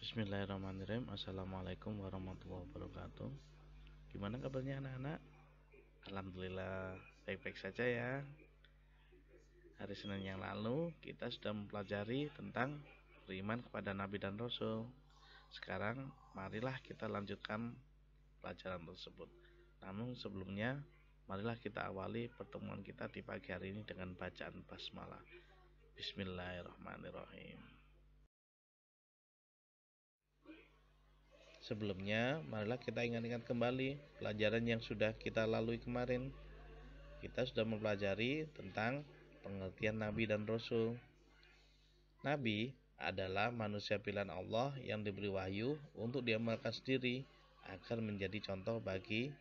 Bismillahirrahmanirrahim. Assalamualaikum warahmatullahi wabarakatuh. Gimana kabarnya anak-anak? Alhamdulillah baik-baik saja ya. Hari Senin yang lalu kita sudah mempelajari tentang beriman kepada Nabi dan Rasul. Sekarang marilah kita lanjutkan pelajaran tersebut. Namun sebelumnya marilah kita awali pertemuan kita di pagi hari ini dengan bacaan basmalah. Bismillahirrahmanirrahim. Sebelumnya, marilah kita ingat-ingat kembali pelajaran yang sudah kita lalui kemarin. Kita sudah mempelajari tentang pengertian Nabi dan Rasul. Nabi adalah manusia pilihan Allah yang diberi wahyu untuk diamalkan sendiri agar menjadi contoh bagi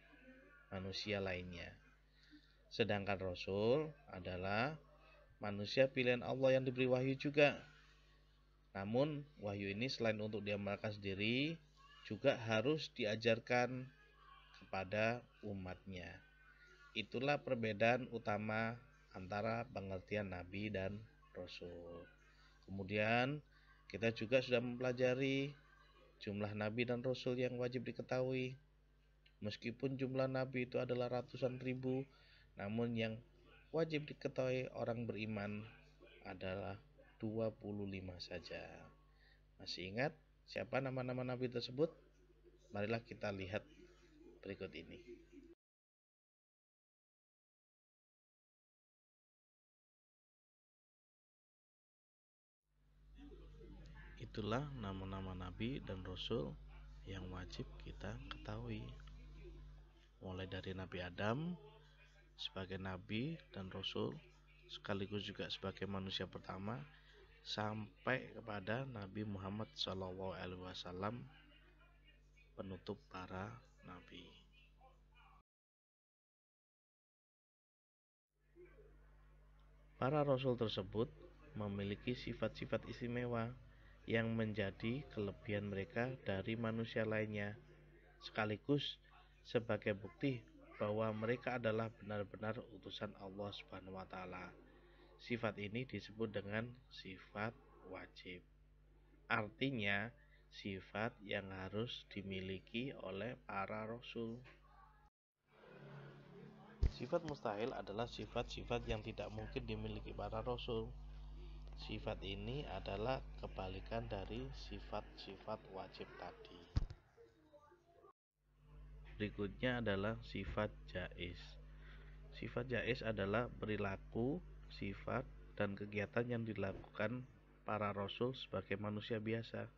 manusia lainnya. Sedangkan Rasul adalah manusia pilihan Allah yang diberi wahyu juga. Namun, wahyu ini selain untuk diamalkan sendiri, juga harus diajarkan kepada umatnya. Itulah perbedaan utama antara pengertian Nabi dan Rasul. Kemudian kita juga sudah mempelajari jumlah Nabi dan Rasul yang wajib diketahui. Meskipun jumlah Nabi itu adalah ratusan ribu, namun yang wajib diketahui orang beriman adalah 25 saja. Masih ingat siapa nama-nama Nabi tersebut? Marilah kita lihat berikut ini. Itulah nama-nama Nabi dan Rasul yang wajib kita ketahui. Mulai dari Nabi Adam sebagai Nabi dan Rasul, sekaligus juga sebagai manusia pertama, sampai kepada Nabi Muhammad SAW, penutup para Nabi. Para Rasul tersebut memiliki sifat-sifat istimewa yang menjadi kelebihan mereka dari manusia lainnya, sekaligus sebagai bukti bahwa mereka adalah benar-benar utusan Allah Subhanahu wa taala. Sifat ini disebut dengan sifat wajib. Artinya, sifat yang harus dimiliki oleh para rasul. Sifat mustahil adalah sifat-sifat yang tidak mungkin dimiliki para rasul. Sifat ini adalah kebalikan dari sifat-sifat wajib tadi. Berikutnya adalah sifat jaiz. Sifat jaiz adalah perilaku, sifat, dan kegiatan yang dilakukan para rasul sebagai manusia biasa.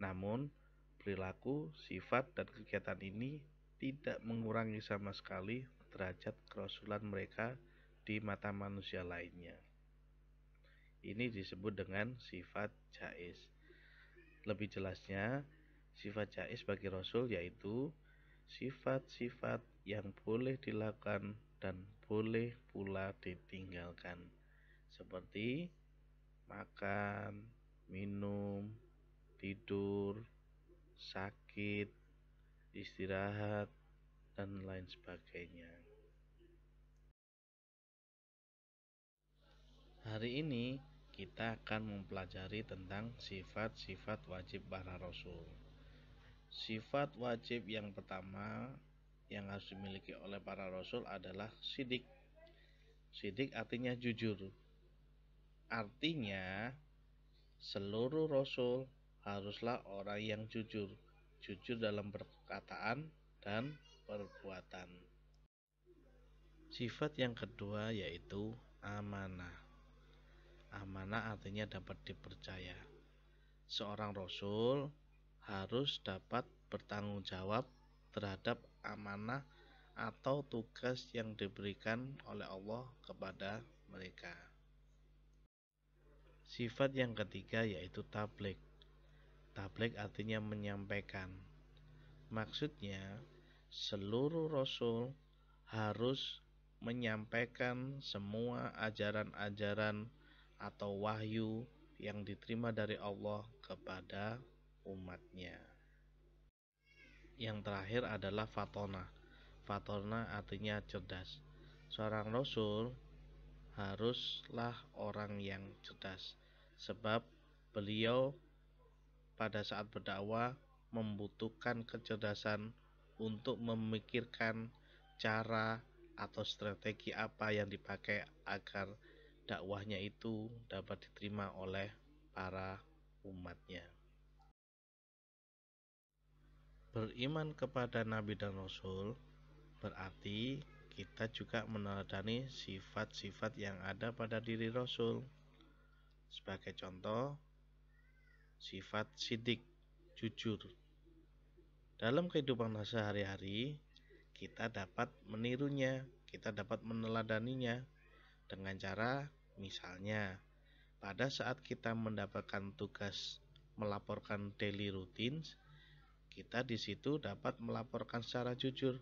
Namun, perilaku, sifat, dan kegiatan ini tidak mengurangi sama sekali derajat kerasulan mereka di mata manusia lainnya. Ini disebut dengan sifat jaiz. Lebih jelasnya, sifat jaiz bagi rasul yaitu sifat-sifat yang boleh dilakukan dan boleh pula ditinggalkan, seperti makan, minum, tidur, sakit, istirahat, dan lain sebagainya. Hari ini kita akan mempelajari tentang sifat-sifat wajib para rasul. Sifat wajib yang pertama yang harus dimiliki oleh para rasul adalah shidik. Shidik artinya jujur. Artinya seluruh rasul haruslah orang yang jujur. Jujur dalam perkataan dan perbuatan. Sifat yang kedua yaitu amanah. Amanah artinya dapat dipercaya. Seorang rasul harus dapat bertanggung jawab terhadap amanah atau tugas yang diberikan oleh Allah kepada mereka. Sifat yang ketiga yaitu tabligh. Tabligh artinya menyampaikan. Maksudnya, seluruh rasul harus menyampaikan semua ajaran-ajaran atau wahyu yang diterima dari Allah kepada umatnya. Yang terakhir adalah fatona. Fatona artinya cerdas. Seorang rasul haruslah orang yang cerdas, sebab beliau pada saat berdakwah membutuhkan kecerdasan untuk memikirkan cara atau strategi apa yang dipakai agar dakwahnya itu dapat diterima oleh para umatnya. Beriman kepada Nabi dan Rasul berarti kita juga meneladani sifat-sifat yang ada pada diri Rasul. Sebagai contoh, sifat sidik, jujur. Dalam kehidupan sehari-hari, kita dapat menirunya, kita dapat meneladaninya dengan cara misalnya pada saat kita mendapatkan tugas melaporkan daily routines, kita di situ dapat melaporkan secara jujur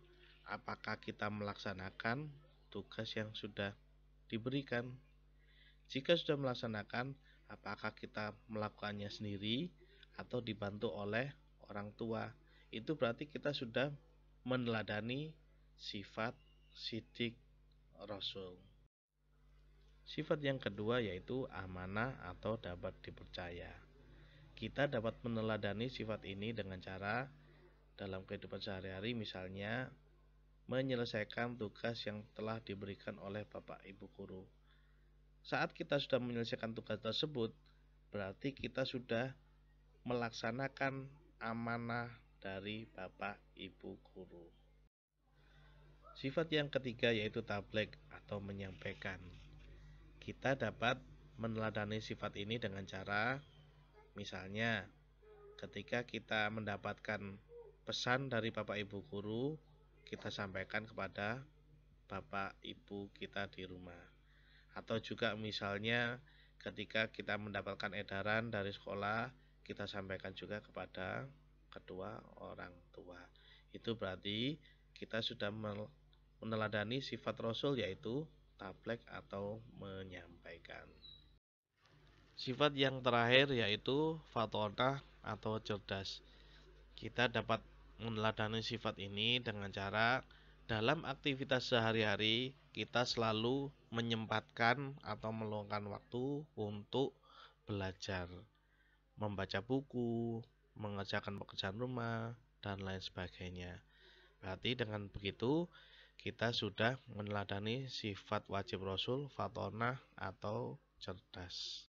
apakah kita melaksanakan tugas yang sudah diberikan. Jika sudah melaksanakan, apakah kita melakukannya sendiri atau dibantu oleh orang tua. Itu berarti kita sudah meneladani sifat sidik Rasul. Sifat yang kedua yaitu amanah atau dapat dipercaya. Kita dapat meneladani sifat ini dengan cara dalam kehidupan sehari-hari, misalnya menyelesaikan tugas yang telah diberikan oleh Bapak Ibu guru. Saat kita sudah menyelesaikan tugas tersebut, berarti kita sudah melaksanakan amanah dari Bapak Ibu guru. Sifat yang ketiga yaitu tabligh atau menyampaikan. Kita dapat meneladani sifat ini dengan cara misalnya ketika kita mendapatkan pesan dari Bapak Ibu guru, kita sampaikan kepada Bapak Ibu kita di rumah. Atau juga misalnya ketika kita mendapatkan edaran dari sekolah, kita sampaikan juga kepada kedua orang tua. Itu berarti kita sudah meneladani sifat Rasul yaitu tabligh atau menyampaikan. Sifat yang terakhir yaitu fatonah atau cerdas. Kita dapat meneladani sifat ini dengan cara dalam aktivitas sehari-hari kita selalu menyempatkan atau meluangkan waktu untuk belajar, membaca buku, mengerjakan pekerjaan rumah, dan lain sebagainya. Berarti dengan begitu kita sudah meneladani sifat wajib Rasul, fatonah atau cerdas.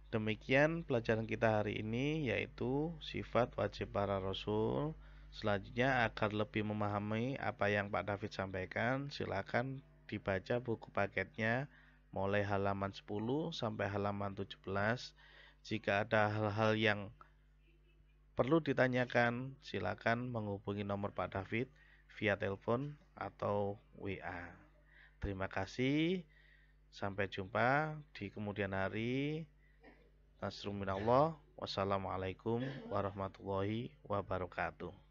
Demikian pelajaran kita hari ini yaitu sifat wajib para Rasul. Selanjutnya agar lebih memahami apa yang Pak David sampaikan, silakan dibaca buku paketnya mulai halaman 10 sampai halaman 17. Jika ada hal-hal yang perlu ditanyakan, silakan menghubungi nomor Pak David via telepon atau WA. Terima kasih. Sampai jumpa di kemudian hari. Nasrul minallah. Wassalamualaikum warahmatullahi wabarakatuh.